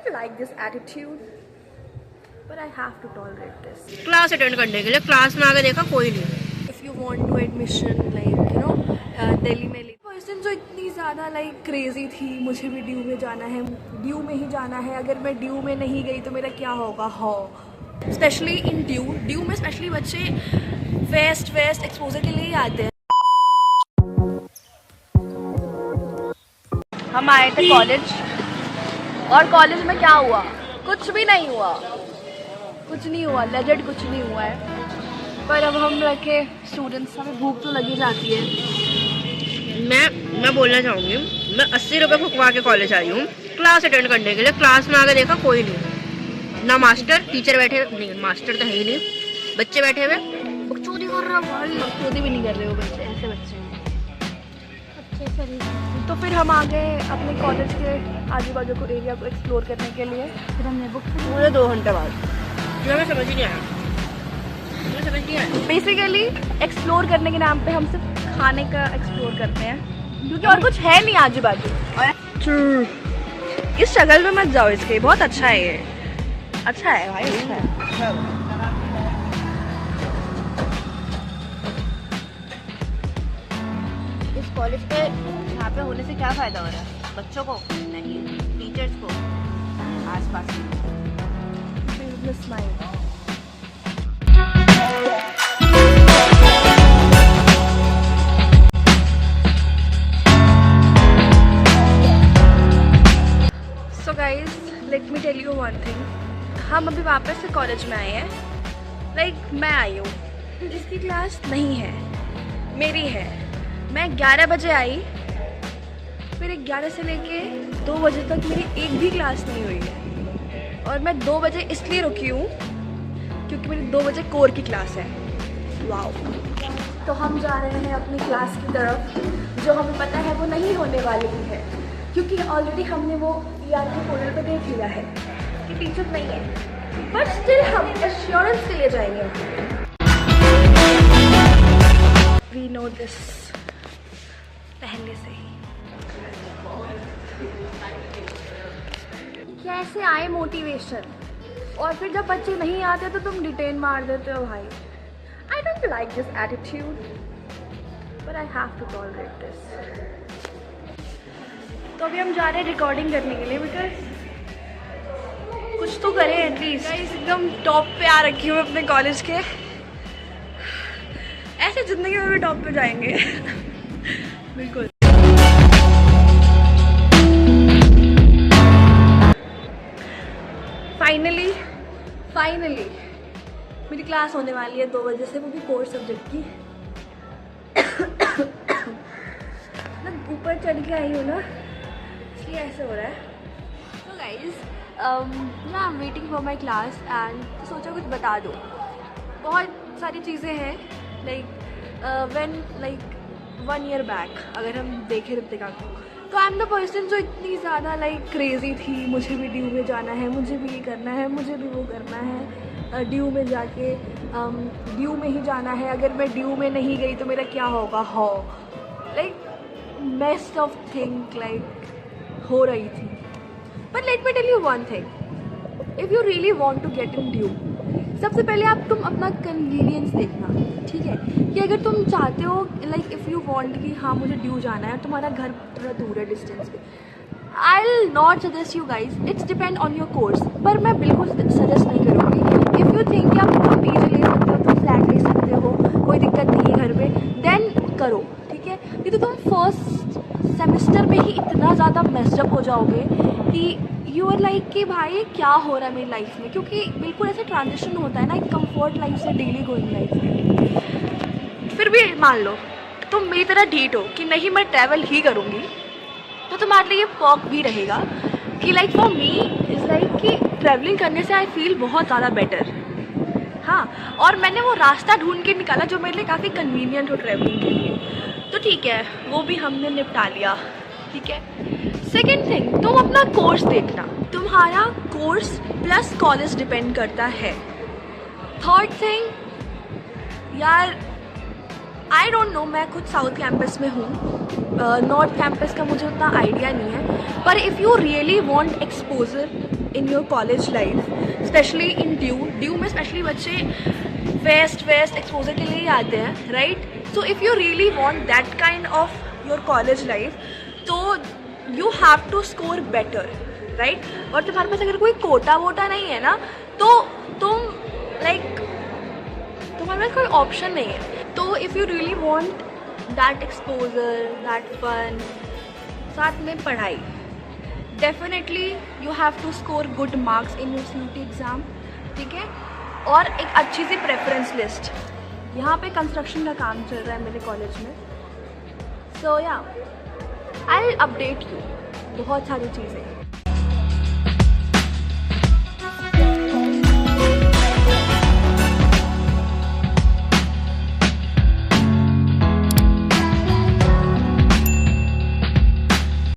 don't like this attitude, but I have to tolerate this. Class attend करने के लिए class में आगे देखा कोई नहीं. If you want to admission, like you know, Delhi में पर्सन जो इतनी ज़्यादा लाइक क्रेजी थी, मुझे भी ड्यू में जाना है, ड्यू में ही जाना है, अगर मैं ड्यू में नहीं गई तो मेरा क्या होगा. हो स्पेशली इन ड्यू में स्पेशली बच्चे वेस्ट एक्सपोजर के लिए ही आते हैं. हम आए थे कॉलेज और कॉलेज में क्या हुआ? कुछ भी नहीं हुआ, कुछ नहीं हुआ, लेजेंड कुछ नहीं हुआ है. पर अब हम रखे स्टूडेंट्स, हमें भूख तो लगी जाती है. मैं बोलना चाहूँगी, मैं 80 रुपये फुकवा के कॉलेज आई हूँ क्लास अटेंड करने के लिए. क्लास में आगे देखा कोई नहीं, ना मास्टर टीचर बैठे, नहीं मास्टर तो है ही नहीं, बच्चे बैठे हुए बकचोदी कर रहे हो. भाई बकचोदी भी नहीं कर रहे हो बच्चे, ऐसे बच्चे अच्छे से. तो फिर हम आ गए अपने कॉलेज के आजू बाजू को एरिया को एक्सप्लोर करने के लिए. फिर हमने बुक पूरे 2 घंटे बाद, जो हमें समझ ही नहीं आया. बेसिकली एक्सप्लोर करने के नाम पे हम सिर्फ खाने का एक्सप्लोर करते हैं, क्योंकि और कुछ है नहीं आजू बाजू. इस शक्ल में मत जाओ इसके, बहुत अच्छा है ये, अच्छा है भाई, अच्छा है. इस कॉलेज के यहाँ पे होने से क्या फ़ायदा हो रहा है बच्चों को? नहीं, टीचर्स को, आसपास. Business mind. So guys, let me tell you one thing. हम अभी वापस से कॉलेज में आए हैं. लाइक मैं आई हूँ जिसकी क्लास नहीं है, मेरी है. मैं 11 बजे आई, फिर 11 से लेके 2 बजे तक मेरी एक भी क्लास नहीं हुई है. और मैं 2 बजे इसलिए रुकी हूँ क्योंकि मेरी 2 बजे कोर की क्लास है. वाओ. तो हम जा रहे हैं अपनी क्लास की तरफ, जो हमें पता है वो नहीं होने वाली ही है, क्योंकि ऑलरेडी हमने वो ERP पोर्टल पे देख लिया है कि टीचर नहीं है. बट स्टिल हम एश्योरेंस के लिए जाएंगे. वी नो दिस पहले से ही. कैसे आए मोटिवेशन, और फिर जब बच्चे नहीं आते तो तुम डिटेन मार देते हो भाई. I don't like this attitude, but I have to tolerate this. तो अभी हम जा रहे हैं रिकॉर्डिंग करने के लिए, बिकॉज कुछ तो करें एटलीस्ट. एकदम टॉप पे आ रखी हूँ अपने कॉलेज के. ऐसे जिंदगी में भी टॉप पे जाएंगे. बिल्कुल. फाइनली मेरी क्लास होने वाली है 2 बजे से, वो भी कोर सब्जेक्ट की. मैं ऊपर चढ़ के आई हूँ ना, इसलिए ऐसे हो रहा है. तो गाइज, मैं I am waiting for my class and सोचा कुछ बता दो. बहुत सारी चीज़ें हैं, like when like 1 year back अगर हम देखें रितिका को, तो आई एम द पर्सन जो इतनी ज़्यादा लाइक क्रेजी थी. मुझे भी ड्यू में जाना है, मुझे भी ये करना है, मुझे भी वो करना है. ड्यू में जाके ड्यू में ही जाना है, अगर मैं ड्यू में नहीं गई तो मेरा क्या होगा. हो like messed off think like हो रही थी. But let me tell you one thing, if you really want to get in due, सबसे पहले तुम अपना कन्वीनियंस देखना. ठीक है, कि अगर तुम चाहते हो लाइक इफ़ यू वांट कि हाँ मुझे ड्यू जाना है, तुम्हारा घर थोड़ा दूर है डिस्टेंस पे, I will not suggest you guys, it's depend on your course. पर मैं बिल्कुल सजेस्ट नहीं करूँगी. इफ़ यू थिंक कि आप पीजी ले सकते हो, तुम फ्लैट ले सकते हो, कोई दिक्कत नहीं है घर पे, देन करो. ठीक है, नहीं तो तुम फर्स्ट सेमेस्टर में ही इतना ज़्यादा मेस्डअप हो जाओगे कि यू आर लाइक कि भाई क्या हो रहा है मेरी लाइफ में. क्योंकि बिल्कुल ऐसा ट्रांजिशन होता है ना, एक कंफर्ट लाइफ से डेली गोइंग लाइफ में. फिर भी मान लो तुम मेरी तरह ढीठ हो कि नहीं मैं ट्रैवल ही करूँगी, तो तुम्हारे लिए ये पर्क भी रहेगा कि like for me is like कि ट्रैवलिंग करने से आई फील बहुत ज़्यादा बेटर. हाँ, और मैंने वो रास्ता ढूंढ के निकाला जो मेरे लिए काफ़ी कन्वीनियंट हो ट्रैवलिंग के लिए. तो ठीक है, वो भी हमने निपटा लिया. ठीक है, सेकेंड थिंग, तुम अपना कोर्स देखना. तुम्हारा कोर्स प्लस कॉलेज डिपेंड करता है. थर्ड थिंग, यार आई डोंट नो, मैं खुद साउथ कैंपस में हूँ, नॉर्थ कैंपस का मुझे उतना आइडिया नहीं है. पर if you really want exposure in your college life, especially in DU में स्पेशली बच्चे वेस्ट एक्सपोजर के लिए ही आते हैं, right? So if you really want that kind of your college life, तो you have to score better, right? और तुम्हारे पास अगर कोई कोटा वोटा नहीं है ना, तो तुम लाइक तुम्हारे पास कोई ऑप्शन नहीं है. तो if you really want that exposure, that fun, साथ में पढ़ाई, definitely you have to score good marks in your CUET exam, ठीक है? और एक अच्छी सी प्रेफरेंस लिस्ट. यहाँ पे कंस्ट्रक्शन का काम चल रहा है मेरे कॉलेज में, सो या आई विल अपडेट यू बहुत सारी चीज़ें.